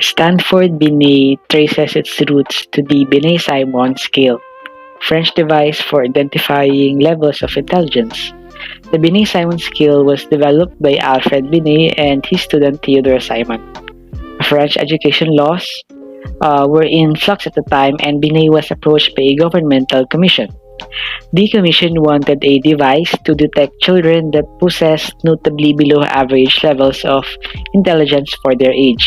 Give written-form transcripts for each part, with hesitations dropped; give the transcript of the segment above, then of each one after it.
Stanford-Binet traces its roots to the Binet-Simon scale, French device for identifying levels of intelligence. The Binet-Simon scale was developed by Alfred Binet and his student Theodore Simon. French education laws were in flux at the time, and Binet was approached by a governmental commission. The commission wanted a device to detect children that possessed notably below average levels of intelligence for their age.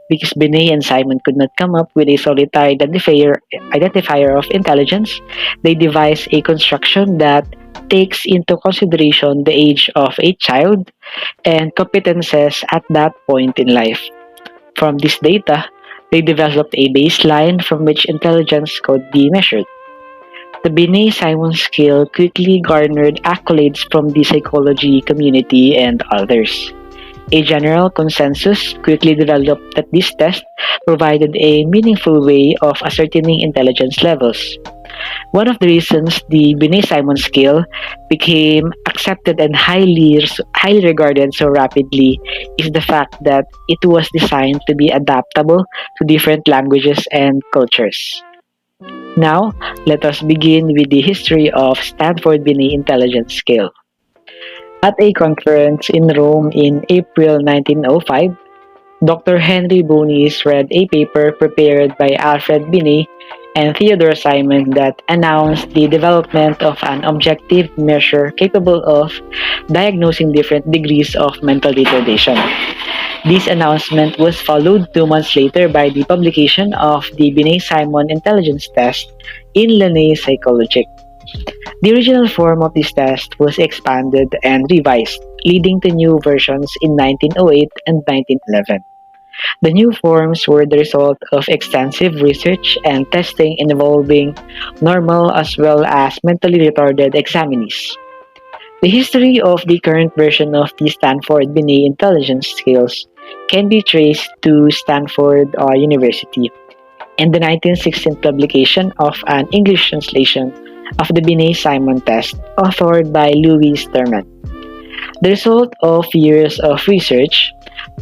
Because Binet and Simon could not come up with a solitary identifier of intelligence, they devised a construction that takes into consideration the age of a child and competences at that point in life. From this data, they developed a baseline from which intelligence could be measured. The Binet-Simon scale quickly garnered accolades from the psychology community and others. A general consensus quickly developed that this test provided a meaningful way of ascertaining intelligence levels. One of the reasons the Binet-Simon scale became accepted and highly regarded so rapidly is the fact that it was designed to be adaptable to different languages and cultures. Now, let us begin with the history of Stanford-Binet intelligence scale. At a conference in Rome in April 1905, Dr. Henry Bonis read a paper prepared by Alfred Binet and Theodore Simon that announced the development of an objective measure capable of diagnosing different degrees of mental retardation. This announcement was followed 2 months later by the publication of the Binet-Simon intelligence test in Linnaeus Psychologic. The original form of this test was expanded and revised, leading to new versions in 1908 and 1911. The new forms were the result of extensive research and testing involving normal as well as mentally retarded examinees. The history of the current version of the Stanford-Binet intelligence scales can be traced to Stanford University and the 1916 publication of an English translation of the Binet-Simon test authored by Louis Thurman. The result of years of research,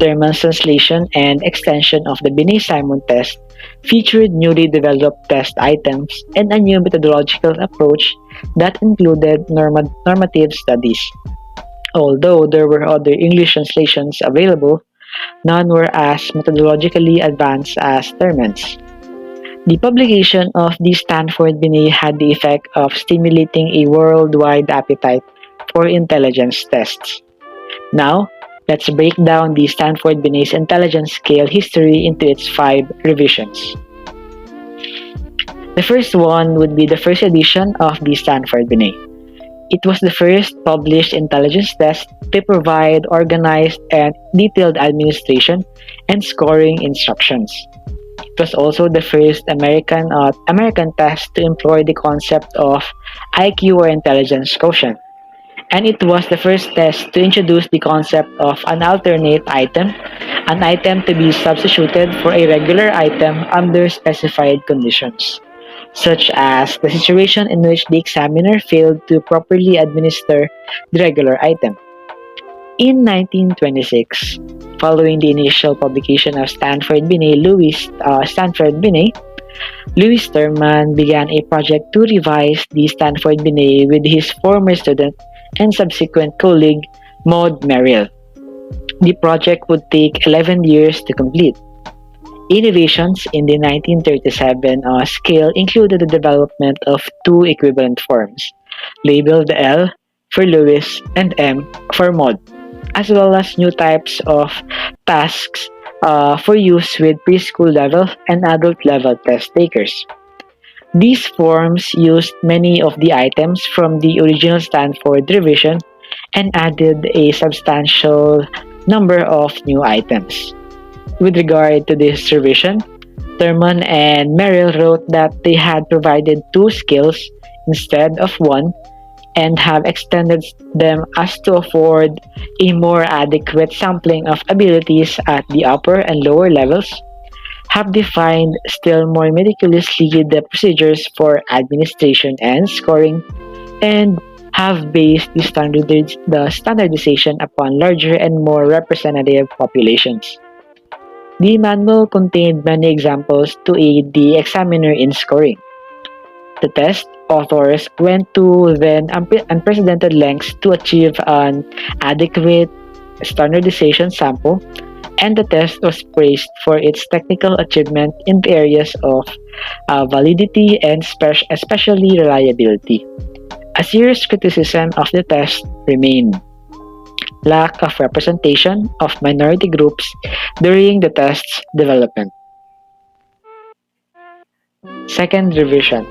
Thurman's translation and extension of the Binet-Simon test featured newly developed test items and a new methodological approach that included normative studies. Although there were other English translations available, none were as methodologically advanced as Thurman's. The publication of the Stanford-Binet had the effect of stimulating a worldwide appetite for intelligence tests. Now, let's break down the Stanford-Binet's intelligence scale history into its 5 revisions. The first one would be the first edition of the Stanford-Binet. It was the first published intelligence test to provide organized and detailed administration and scoring instructions. It was also the first American test to employ the concept of IQ or intelligence quotient. And it was the first test to introduce the concept of an alternate item, an item to be substituted for a regular item under specified conditions, such as the situation in which the examiner failed to properly administer the regular item. In 1926, following the initial publication of Stanford-Binet, Louis Thurman began a project to revise the Stanford-Binet with his former student and subsequent colleague, Maud Merrill. The project would take 11 years to complete. Innovations in the 1937 scale included the development of 2 equivalent forms, labeled L for Louis and M for Maud, as well as new types of tasks for use with preschool level and adult level test takers. These forms used many of the items from the original Stanford revision and added a substantial number of new items. With regard to this revision, Thurman and Merrill wrote that they had provided 2 skills instead of 1 and have extended them as to afford a more adequate sampling of abilities at the upper and lower levels, have defined still more meticulously the procedures for administration and scoring, and have based the standardization upon larger and more representative populations. The manual contained many examples to aid the examiner in scoring. The test authors went to then unprecedented lengths to achieve an adequate standardization sample, and the test was praised for its technical achievement in the areas of validity and especially reliability. A serious criticism of the test remained lack of representation of minority groups during the test's development. Second revision.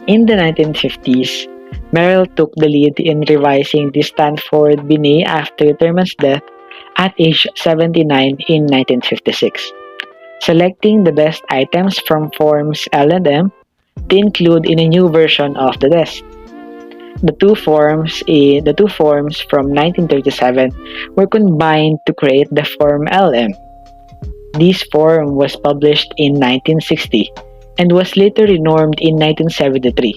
In the 1950s, Merrill took the lead in revising the Stanford-Binet after Thurman's death at age 79 in 1956, selecting the best items from forms L and M to include in a new version of the test. The two forms from 1937 were combined to create the form LM. This form was published in 1960 and was later renormed in 1973.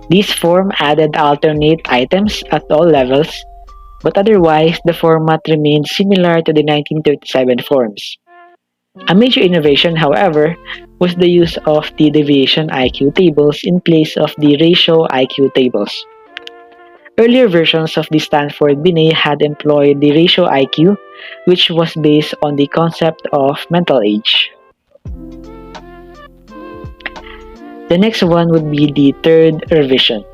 This form added alternate items at all levels, but otherwise the format remained similar to the 1937 forms. A major innovation, however, was the use of the deviation IQ tables in place of the ratio IQ tables. Earlier versions of the Stanford-Binet had employed the ratio IQ, which was based on the concept of mental age. The next one would be the third revision.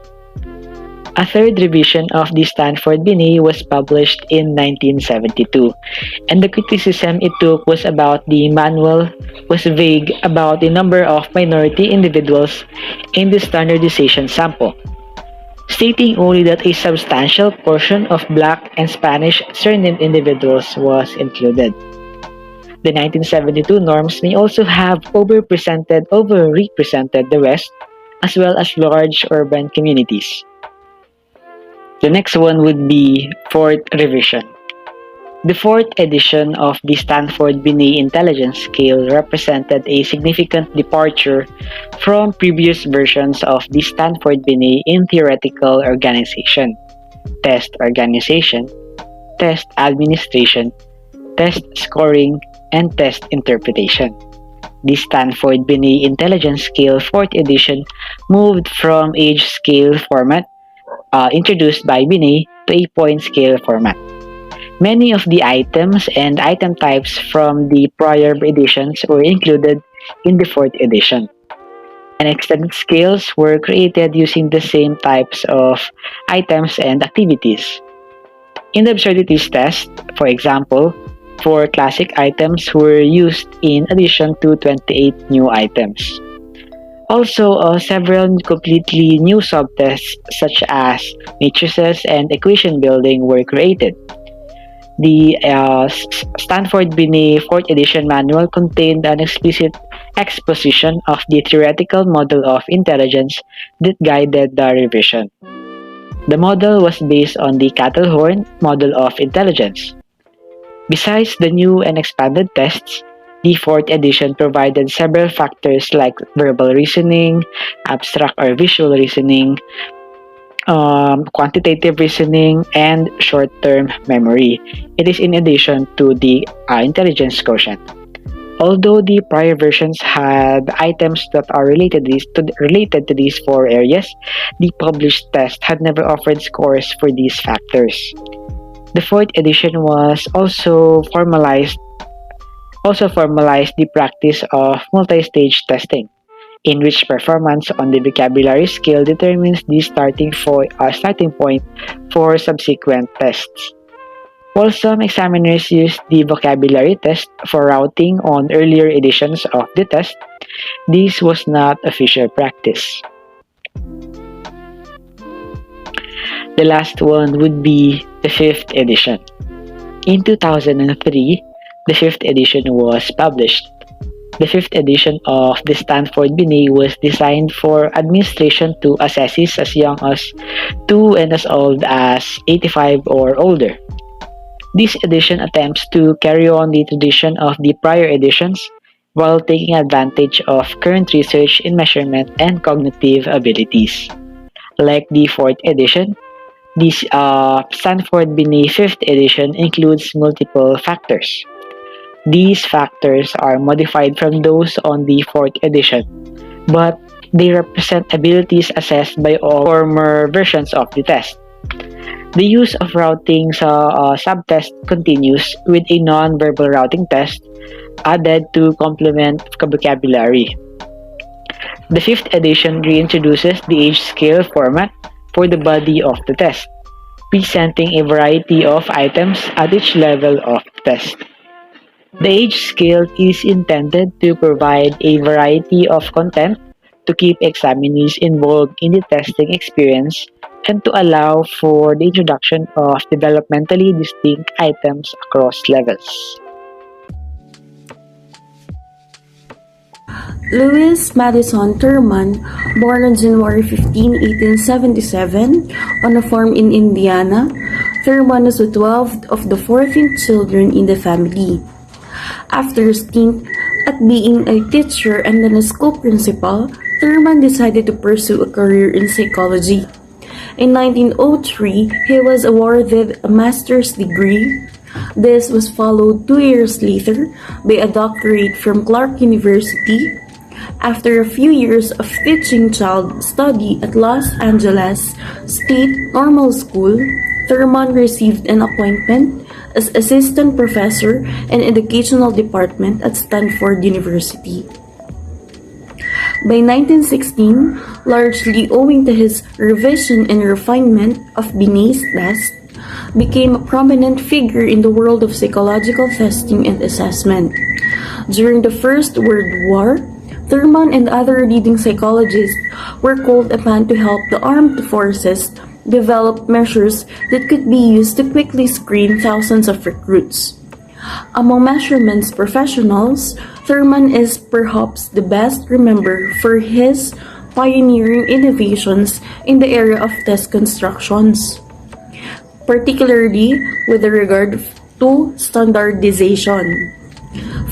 A third revision of the Stanford-Binet was published in 1972, and the criticism it took was about the manual was vague about the number of minority individuals in the standardization sample, stating only that a substantial portion of Black and Spanish surname individuals was included. The 1972 norms may also have overrepresented the West, as well as large urban communities. The next one would be fourth revision. The fourth edition of the Stanford-Binet intelligence scale represented a significant departure from previous versions of the Stanford-Binet in theoretical organization, test organization, test administration, test scoring, and test interpretation. The Stanford-Binet intelligence scale 4th edition moved from age scale format introduced by Binet to a point scale format. Many of the items and item types from the prior editions were included in the 4th edition, and extended scales were created using the same types of items and activities. In the absurdities test, for example, 4 classic items were used in addition to 28 new items. Also, several completely new subtests such as matrices and equation building were created. The Stanford-Binet 4th edition manual contained an explicit exposition of the theoretical model of intelligence that guided the revision. The model was based on the Cattle-Horn model of intelligence. Besides the new and expanded tests, the 4th edition provided several factors like verbal reasoning, abstract or visual reasoning, quantitative reasoning, and short-term memory. It is in addition to the intelligence quotient. Although the prior versions had items that are related to these 4 areas, the published test had never offered scores for these factors. The 4th edition was also formalized the practice of multi-stage testing, in which performance on the vocabulary scale determines the starting point for subsequent tests. While some examiners used the vocabulary test for routing on earlier editions of the test, this was not official practice. The last one would be the 5th edition. In 2003, the 5th edition was published. The 5th edition of the Stanford-Binet was designed for administration to assessees as young as 2 and as old as 85 or older. This edition attempts to carry on the tradition of the prior editions while taking advantage of current research in measurement and cognitive abilities. Like the 4th edition, this Stanford-Binet 5th edition includes multiple factors. These factors are modified from those on the fourth edition, but they represent abilities assessed by all former versions of the test. The use of routing sa subtest continues with a non-verbal routing test added to complement vocabulary. The fifth edition reintroduces the age scale format for the body of the test, presenting a variety of items at each level of the test. The age scale is intended to provide a variety of content to keep examinees involved in the testing experience and to allow for the introduction of developmentally distinct items across levels. Louis Madison Thurman, born on January 15, 1877, on a farm in Indiana, Thurman was the 12th of the 14 children in the family. After a stint at being a teacher and then a school principal, Thurman decided to pursue a career in psychology. In 1903, he was awarded a master's degree. This was followed 2 years later by a doctorate from Clark University. After a few years of teaching child study at Los Angeles State Normal School, Thurman received an appointment as assistant professor in educational department at Stanford University. By 1916, largely owing to his revision and refinement of Binet's test, became a prominent figure in the world of psychological testing and assessment. During the First World War, Thurman and other leading psychologists were called upon to help the armed forces develop measures that could be used to quickly screen thousands of recruits. Among measurements professionals, Thurman is perhaps the best remembered for his pioneering innovations in the area of test constructions, particularly with regard to standardization.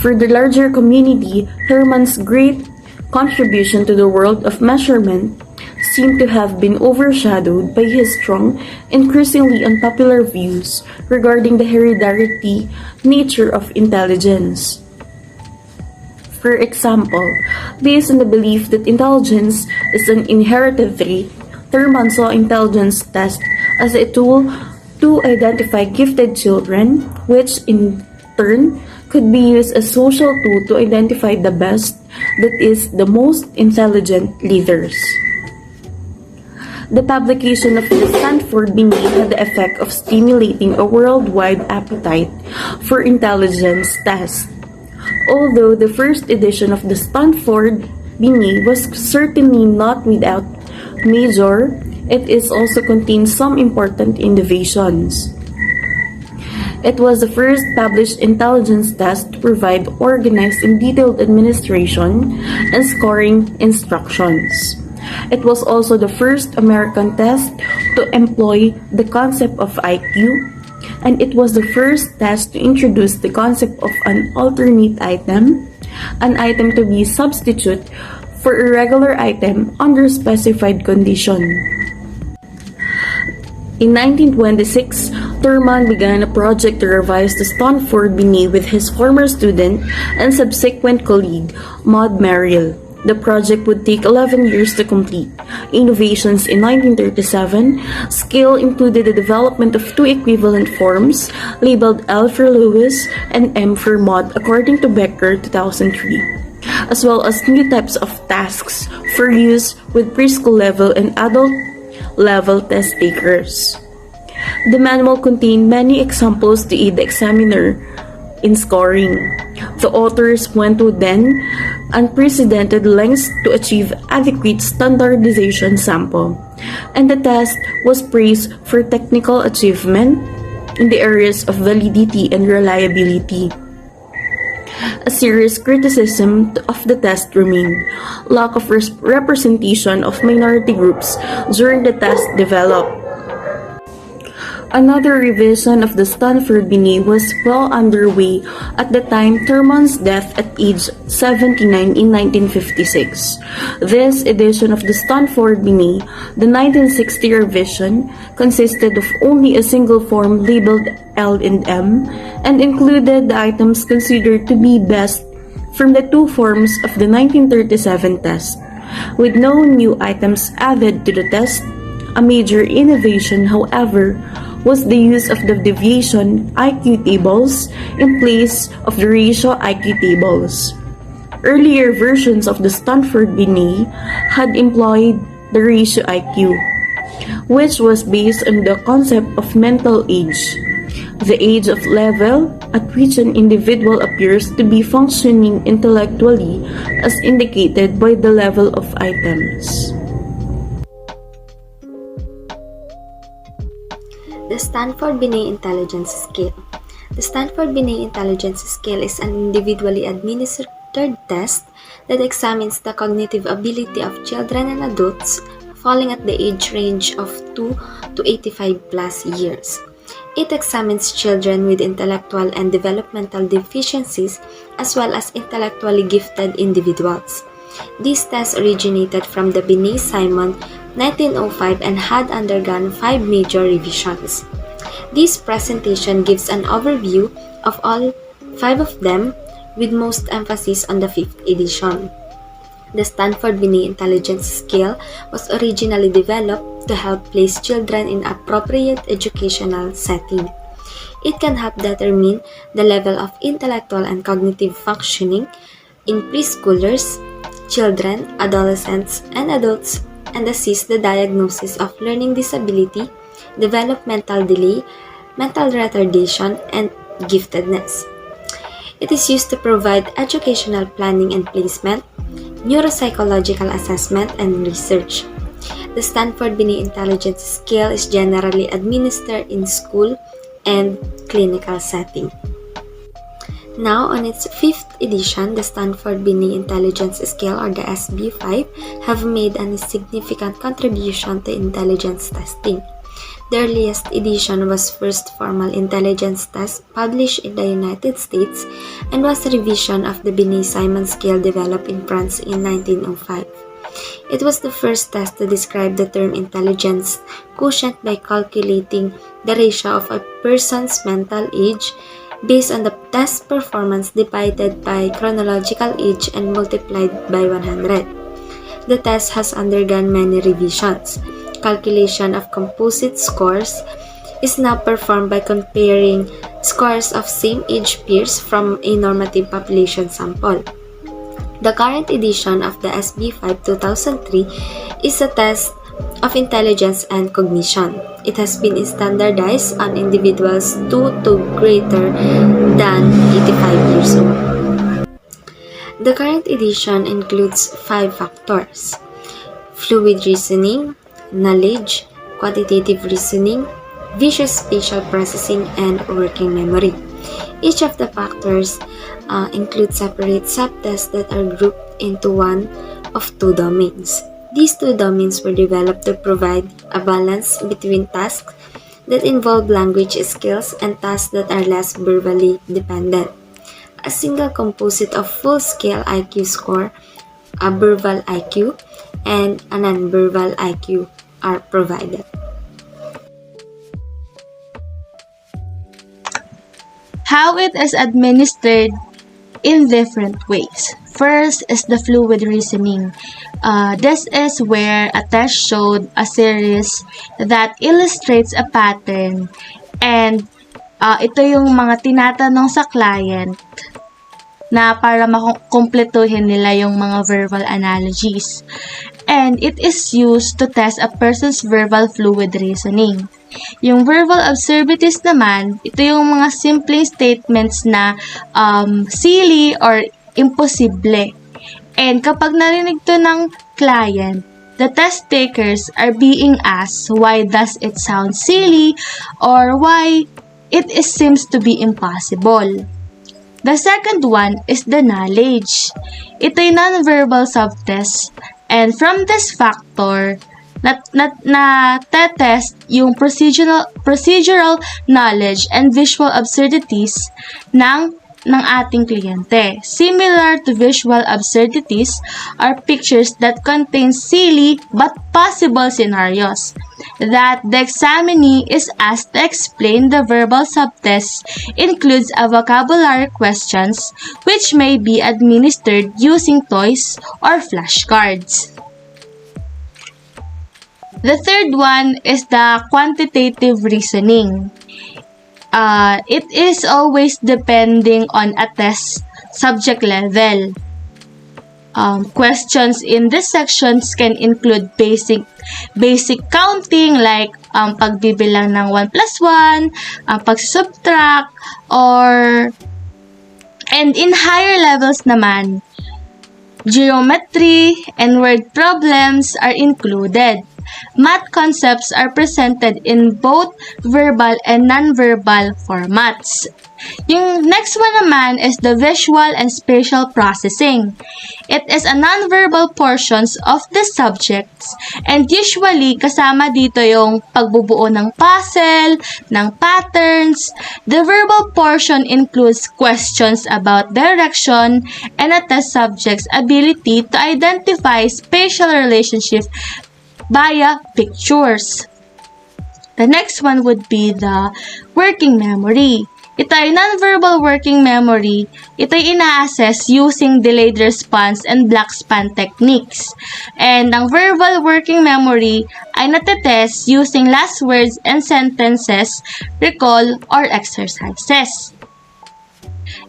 For the larger community, Thurman's great contribution to the world of measurement seemed to have been overshadowed by his strong, increasingly unpopular views regarding the hereditary nature of intelligence. For example, based on the belief that intelligence is an inherited trait, Thurman saw intelligence tests as a tool to identify gifted children, which in turn could be used as a social tool to identify the best, that is, the most intelligent leaders. The publication of the Stanford-Binet had the effect of stimulating a worldwide appetite for intelligence tests. Although the first edition of the Stanford-Binet was certainly not without measure, it is also contained some important innovations. It was the first published intelligence test to provide organized and detailed administration and scoring instructions. It was also the first American test to employ the concept of IQ, and it was the first test to introduce the concept of an alternate item, an item to be substitute for a regular item under specified condition. In 1926, Thurman began a project to revise the Stanford-Binet with his former student and subsequent colleague, Maud Merrill. The project would take 11 years to complete. Innovations in 1937, scale included the development of two equivalent forms, labeled L for Lewis and M for Maud, according to Becker 2003, as well as new types of tasks for use with preschool level and adult level test takers. The manual contained many examples to aid the examiner in scoring. The authors went to then unprecedented lengths to achieve adequate standardization sample, and the test was praised for technical achievement in the areas of validity and reliability. A serious criticism of the test remained lack of representation of minority groups during the test developed. Another revision of the Stanford-Binet was well underway at the time Thurman's death at age 79 in 1956. This edition of the Stanford-Binet, the 1960 revision, consisted of only a single form labeled L&M and included the items considered to be best from the two forms of the 1937 test. With no new items added to the test, a major innovation, however, was the use of the deviation IQ tables in place of the ratio IQ tables. Earlier versions of the Stanford-Binet had employed the ratio IQ, which was based on the concept of mental age, the age of level at which an individual appears to be functioning intellectually as indicated by the level of items. The Stanford-Binet Intelligence Scale. The Stanford-Binet Intelligence Scale is an individually administered test that examines the cognitive ability of children and adults falling at the age range of 2 to 85 plus years. It examines children with intellectual and developmental deficiencies as well as intellectually gifted individuals. This test originated from the Binet-Simon 1905 and had undergone 5 major revisions. This presentation gives an overview of all 5 of them, with most emphasis on the 5th edition. The Stanford-Binet Intelligence Scale was originally developed to help place children in appropriate educational setting. It can help determine the level of intellectual and cognitive functioning in preschoolers, children, adolescents, and adults, and assist the diagnosis of learning disability, developmental delay, mental retardation, and giftedness. It is used to provide educational planning and placement, neuropsychological assessment, and research. The Stanford-Binet Intelligence Scale is generally administered in school and clinical setting. Now, on its 5th edition, the Stanford-Binet Intelligence Scale, or the SB5, have made a significant contribution to intelligence testing. The earliest edition was first formal intelligence test published in the United States and was a revision of the Binet-Simon scale developed in France in 1905. It was the first test to describe the term intelligence quotient by calculating the ratio of a person's mental age based on the test performance divided by chronological age and multiplied by 100. The test has undergone many revisions. Calculation of composite scores is now performed by comparing scores of same-age peers from a normative population sample. The current edition of the SB5 2003 is a test of intelligence and cognition. It has been standardized on individuals 2 to greater than 85 years old. The current edition includes 5 factors: fluid reasoning, knowledge, quantitative reasoning, visual spatial processing, and working memory. Each of the factors includes separate subtests that are grouped into one of 2 domains. These 2 domains were developed to provide a balance between tasks that involve language skills and tasks that are less verbally dependent. A single composite of full-scale IQ score, a verbal IQ, and a non-verbal IQ are provided. How it is administered in different ways. First is the fluid reasoning. This is where a test showed a series that illustrates a pattern, and ito yung mga tinatanong sa client na para makumpletuhin nila yung mga verbal analogies. And it is used to test a person's verbal fluid reasoning. Yung verbal absurdities naman, ito yung mga simple statements na silly or imposible. And kapag narinig to ng client, the test takers are being asked why does it sound silly or why it seems to be impossible. The second one is the knowledge. Ito yung non-verbal subtest, and from this factor, na test yung procedural knowledge and visual absurdities ng ating kliyente. Similar to visual absurdities are pictures that contain silly but possible scenarios that the examinee is asked to explain. The verbal subtest includes a vocabulary questions which may be administered using toys or flashcards. The third one is the quantitative reasoning. It is always depending on a test subject level. Questions in this sections can include basic counting like pagbibilang ng 1 plus 1, pag-subtract, and in higher levels naman, geometry and word problems are included. Math concepts are presented in both verbal and non-verbal formats. Yung next one naman is the visual and spatial processing. It is a non-verbal portions of the subjects and usually kasama dito yung pagbubuo ng puzzle, ng patterns. The verbal portion includes questions about direction and a test subject's ability to identify spatial relationships via pictures. The next one would be the working memory. Ito ay non-verbal working memory. Ito ay ina-assess using delayed response and black span techniques. And ang verbal working memory ay natetest using last words and sentences, recall, or exercises.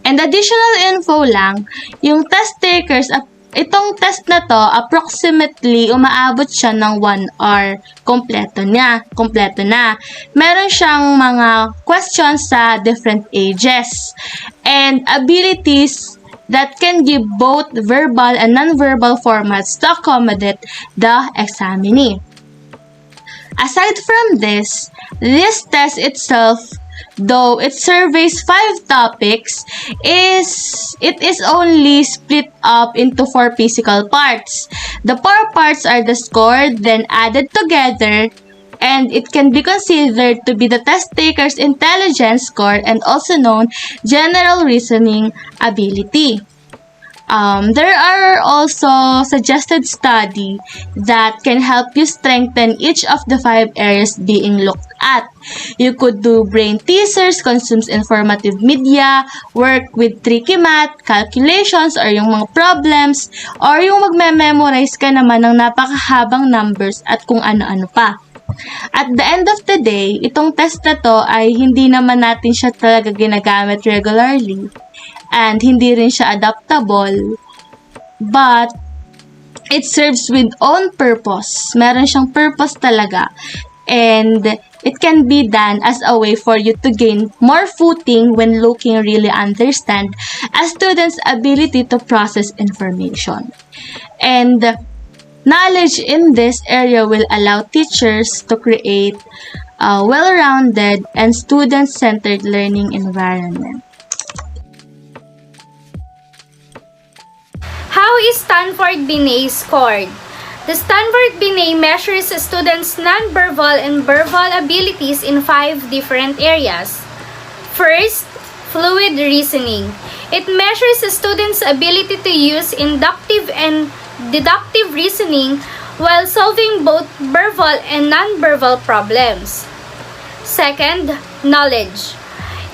And additional info lang, yung test takers, itong test na to, approximately, umaabot siya ng 1 hour. Kompleto na. Meron siyang mga questions sa different ages. And abilities that can give both verbal and non-verbal formats to accommodate the examinee. Aside from this test itself, though it surveys 5 topics, it is only split up into 4 physical parts. The 4 parts are the score, then added together, and it can be considered to be the test taker's intelligence score and also known general reasoning ability. There are also suggested study that can help you strengthen each of the 5 areas being looked at. You could do brain teasers, consumes informative media, work with tricky math, calculations, or yung mga problems, or yung magme-memorize ka naman ng napakahabang numbers at kung ano-ano pa. At the end of the day, itong test na to ay hindi naman natin siya talaga ginagamit regularly. And hindi rin siya adaptable. But, it serves with own purpose. Meron siyang purpose talaga. And, it can be done as a way for you to gain more footing when looking really understand a student's ability to process information. And, knowledge in this area will allow teachers to create a well-rounded and student-centered learning environment. How is Stanford-Binet scored? The Stanford-Binet measures a student's non-verbal and verbal abilities in 5 different areas. First, fluid reasoning. It measures a student's ability to use inductive and deductive reasoning while solving both verbal and non-verbal problems. Second, knowledge.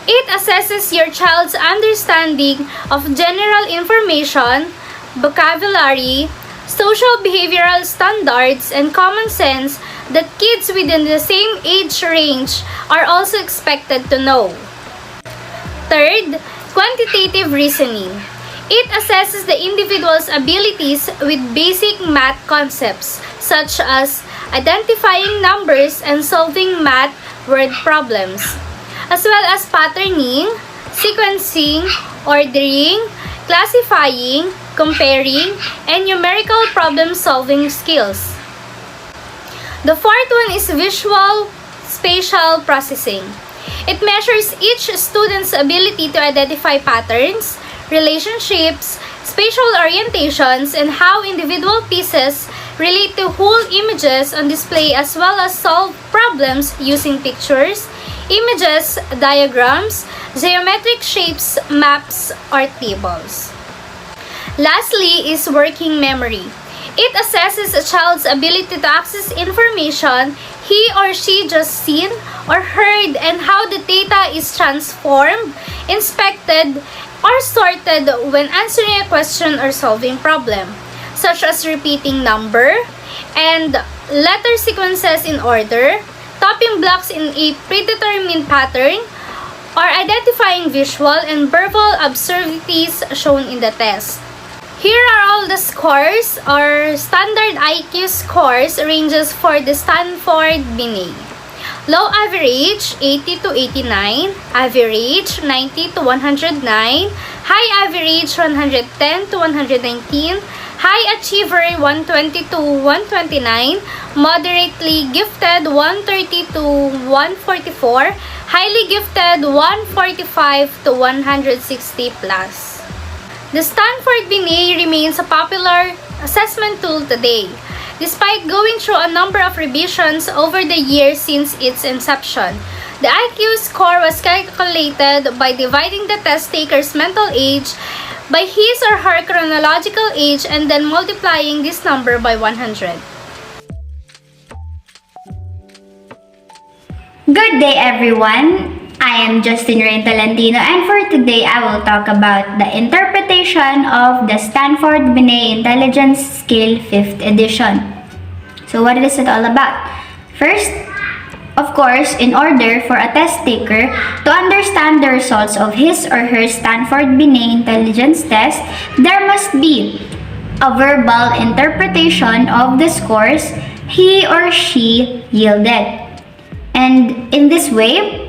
It assesses your child's understanding of general information, vocabulary, social behavioral standards, and common sense that kids within the same age range are also expected to know. Third, quantitative reasoning. It assesses the individual's abilities with basic math concepts such as identifying numbers and solving math word problems, as well as patterning, sequencing, ordering, classifying, comparing, and numerical problem-solving skills. The fourth one is visual spatial processing. It measures each student's ability to identify patterns, relationships, spatial orientations, and how individual pieces relate to whole images on display as well as solve problems using pictures, images, diagrams, geometric shapes, maps, or tables. Lastly is working memory. It assesses a child's ability to access information he or she just seen or heard and how the data is transformed, inspected, or sorted when answering a question or solving problem, such as repeating number and letter sequences in order, topping blocks in a predetermined pattern, or identifying visual and verbal absurdities shown in the test. Here are all the scores or standard IQ scores ranges for the Stanford-Binet. Low average 80 to 89, average 90 to 109, high average 110 to 119, high achiever 120 to 129, moderately gifted 130 to 144, highly gifted 145 to 160 plus. The Stanford-Binet remains a popular assessment tool today, despite going through a number of revisions over the years since its inception. The IQ score was calculated by dividing the test taker's mental age by his or her chronological age and then multiplying this number by 100. Good day, everyone. I am Justin Rain Talentino, and for today I will talk about the interpretation of the Stanford-Binet Intelligence Scale 5th edition. So what is it all about? First, of course, in order for a test taker to understand the results of his or her Stanford-Binet intelligence test, there must be a verbal interpretation of the scores he or she yielded. And in this way,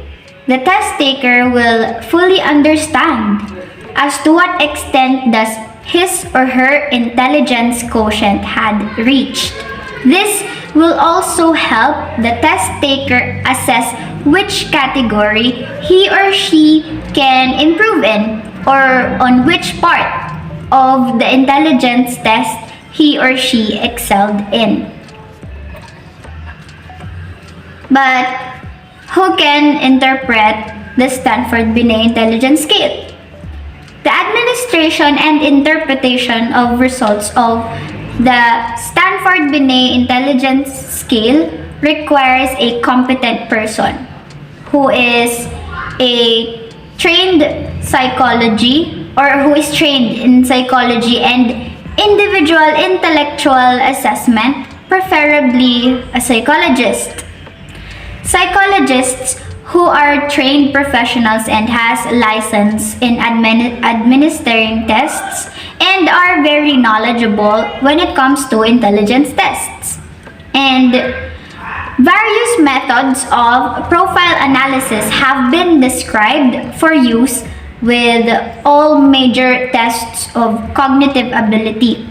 the test taker will fully understand as to what extent does his or her intelligence quotient had reached. This will also help the test taker assess which category he or she can improve in or on which part of the intelligence test he or she excelled in. But who can interpret the Stanford-Binet intelligence scale? The administration and interpretation of results of the Stanford-Binet intelligence scale requires a competent person who is a trained psychology or who is trained in psychology and individual intellectual assessment, preferably a psychologist. Psychologists who are trained professionals and has license in administering tests and are very knowledgeable when it comes to intelligence tests. And various methods of profile analysis have been described for use with all major tests of cognitive ability.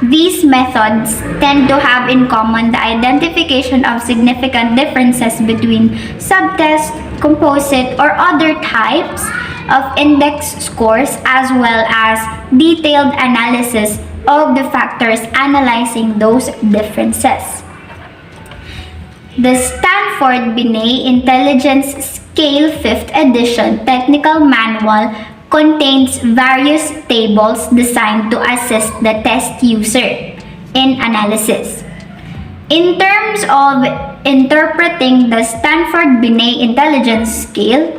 These methods tend to have in common the identification of significant differences between subtest, composite, or other types of index scores, as well as detailed analysis of the factors analyzing those differences. The Stanford-Binet Intelligence Scale 5th Edition Technical Manual contains various tables designed to assist the test user in analysis. In terms of interpreting the Stanford-Binet intelligence scale,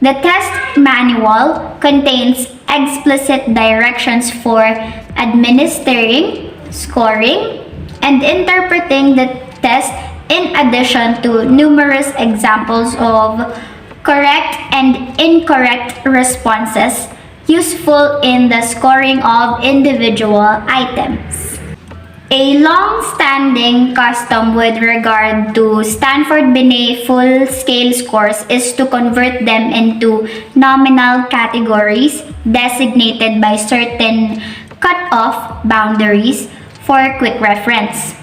the test manual contains explicit directions for administering, scoring, and interpreting the test in addition to numerous examples of correct and incorrect responses useful in the scoring of individual items. A long-standing custom with regard to Stanford-Binet full-scale scores is to convert them into nominal categories designated by certain cut-off boundaries for quick reference.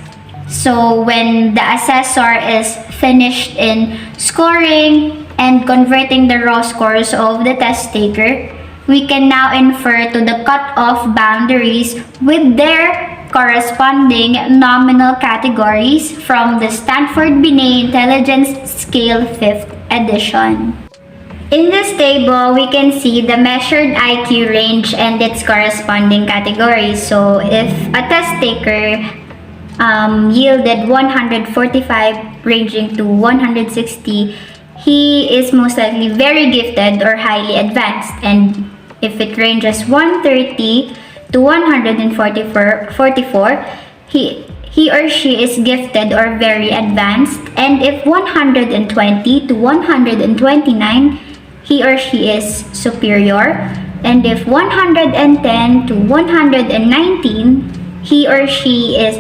So when the assessor is finished in scoring and converting the raw scores of the test taker, we can now infer to the cut-off boundaries with their corresponding nominal categories from the Stanford-Binet Intelligence Scale 5th edition. In this table, we can see the measured IQ range and its corresponding categories. So if a test taker yielded 145 ranging to 160, he is most likely very gifted or highly advanced. And if it ranges 130 to 144, he or she is gifted or very advanced. And if 120 to 129, he or she is superior. And if 110 to 119, he or she has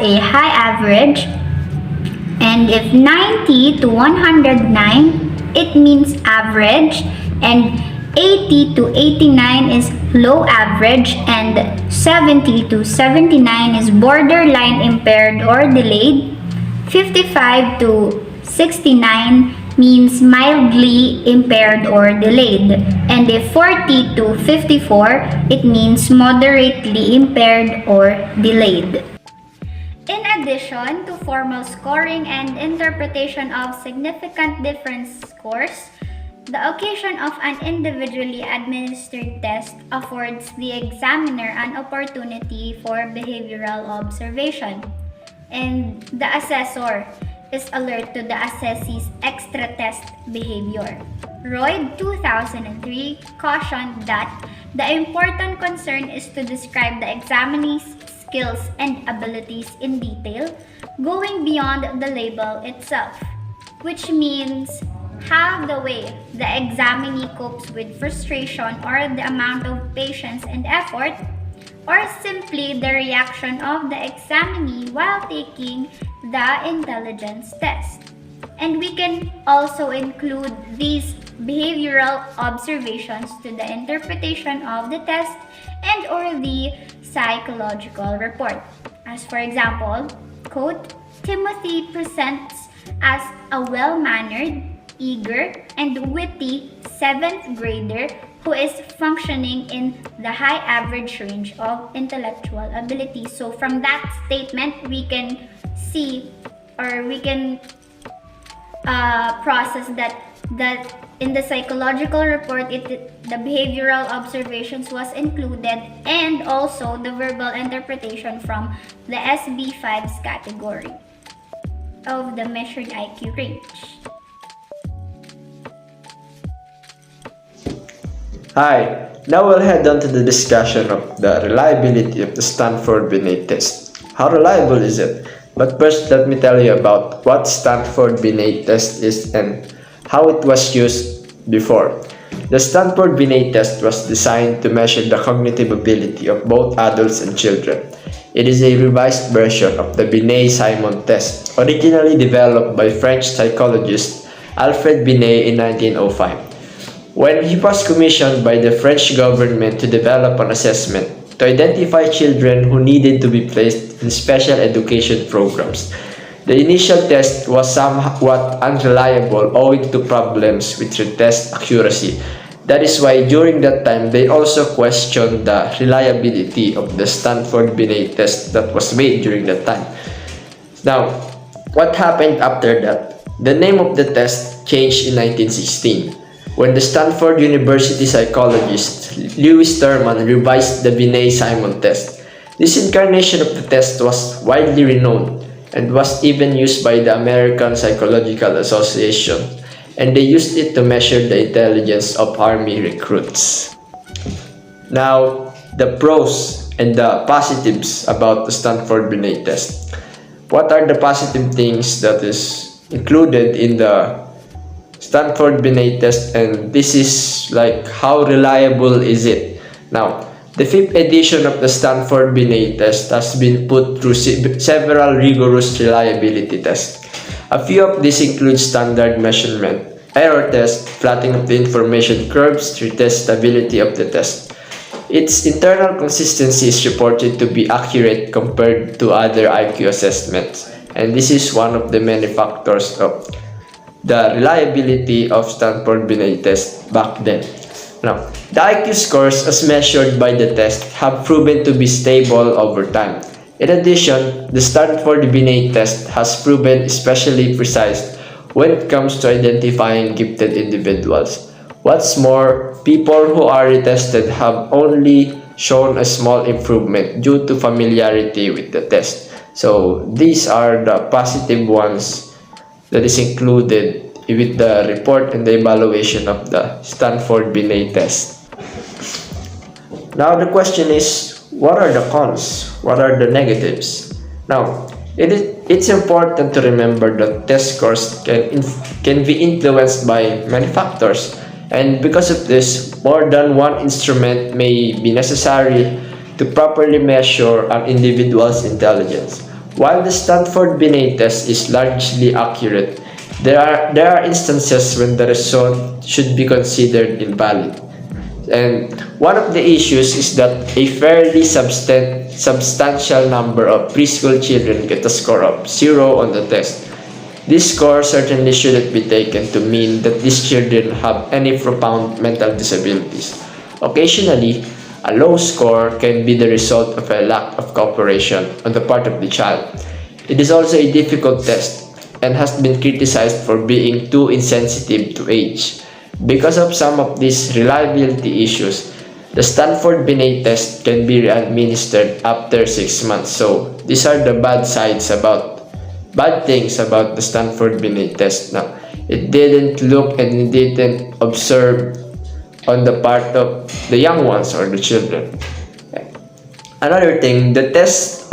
a high average. And if 90 to 109, it means average. And 80 to 89 is low average. And 70 to 79 is borderline impaired or delayed. 55 to 69 means mildly impaired or delayed. And if 40 to 54, it means moderately impaired or delayed. In addition to formal scoring and interpretation of significant difference scores, the occasion of an individually administered test affords the examiner an opportunity for behavioral observation, and the assessor is alert to the assessee's extra-test behavior. Royd 2003 cautioned that the important concern is to describe the examinee's skills and abilities in detail, going beyond the label itself, which means how the way the examinee copes with frustration or the amount of patience and effort, or simply the reaction of the examinee while taking the intelligence test. And we can also include these behavioral observations to the interpretation of the test and or the psychological report. As for example, quote, Timothy presents as a well-mannered, eager, and witty 7th grader who is functioning in the high average range of intellectual ability. So from that statement, we can see, or we can process that in the psychological report, the behavioral observations was included, and also the verbal interpretation from the SB5's category of the measured IQ range. Hi, now we'll head on to the discussion of the reliability of the Stanford-Binet test. How reliable is it? But first, let me tell you about what Stanford-Binet test is and how it was used before. The Stanford-Binet test was designed to measure the cognitive ability of both adults and children. It is a revised version of the Binet-Simon test, originally developed by French psychologist Alfred Binet in 1905. When he was commissioned by the French government to develop an assessment to identify children who needed to be placed in special education programs, the initial test was somewhat unreliable owing to problems with the test accuracy. That is why during that time they also questioned the reliability of the Stanford-Binet test that was made during that time. Now, what happened after that? The name of the test changed in 1916. When the Stanford University psychologist Lewis Terman revised the Binet-Simon test. This incarnation of the test was widely renowned and was even used by the American Psychological Association, and they used it to measure the intelligence of Army recruits. Now, the pros and the positives about the Stanford-Binet test. What are the positive things that is included in the Stanford-Binet test, and this is like how reliable is it? Now, the 5th edition of the Stanford-Binet test has been put through several rigorous reliability tests. A few of these include standard measurement, error test, plotting of the information curves to test stability of the test. Its internal consistency is reported to be accurate compared to other IQ assessments, and this is one of the many factors of the reliability of Stanford-Binet test back then. Now, the IQ scores as measured by the test have proven to be stable over time. In addition, the Stanford-Binet test has proven especially precise when it comes to identifying gifted individuals. What's more, people who are retested have only shown a small improvement due to familiarity with the test. So these are the positive ones that is included with the report and the evaluation of the Stanford-Binet test. Now the question is, what are the cons? What are the negatives? Now, it's important to remember that test scores can be influenced by many factors, and because of this, more than one instrument may be necessary to properly measure an individual's intelligence. While the Stanford-Binet test is largely accurate, there are instances when the result should be considered invalid. And one of the issues is that a fairly substantial number of preschool children get a score of 0 on the test. This score certainly shouldn't be taken to mean that these children have any profound mental disabilities. Occasionally, a low score can be the result of a lack of cooperation on the part of the child. It is also a difficult test and has been criticized for being too insensitive to age. Because of some of these reliability issues, the Stanford-Binet test can be re-administered after 6 months. So these are the bad things about the Stanford-Binet test. Now, it didn't look and it didn't observe on the part of the young ones or the children. Another thing, the test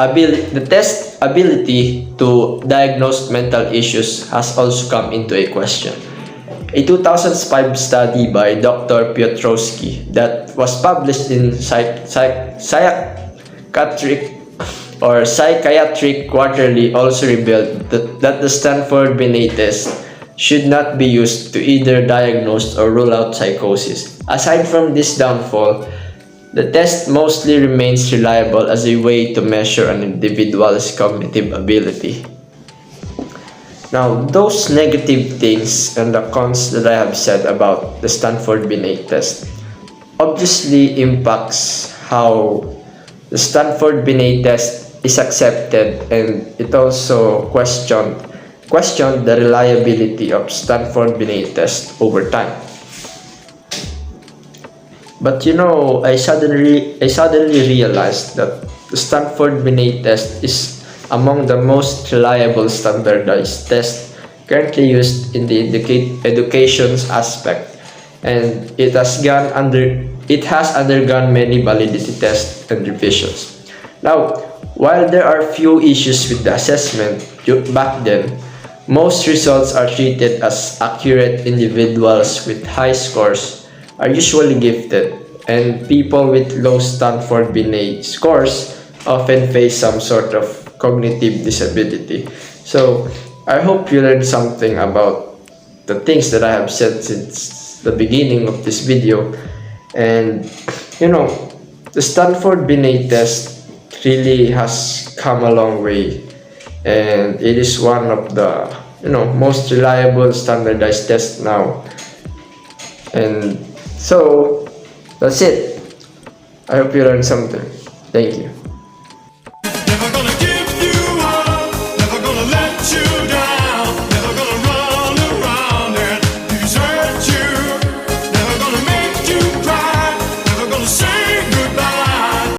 ability to diagnose mental issues has also come into a question. A 2005 study by Dr. Piotrowski that was published in Psychiatric Quarterly also revealed that the Stanford-Binet test should not be used to either diagnose or rule out psychosis. Aside from this downfall, the test mostly remains reliable as a way to measure an individual's cognitive ability. Now, those negative things and the cons that I have said about the Stanford-Binet test obviously impacts how the Stanford-Binet test is accepted, and it also questioned the reliability of Stanford-Binet test over time. But I suddenly realized that the Stanford-Binet test is among the most reliable standardized tests currently used in the education aspect, and it has undergone many validity tests and revisions. Now, while there are few issues with the assessment back then, most results are treated as accurate. Individuals with high scores are usually gifted, and people with low Stanford-Binet scores often face some sort of cognitive disability. So I hope you learned something about the things that I have said since the beginning of this video. And the Stanford-Binet test really has come a long way, and it is one of the most reliable standardized tests now. And so that's it. I hope you learned something. Thank you.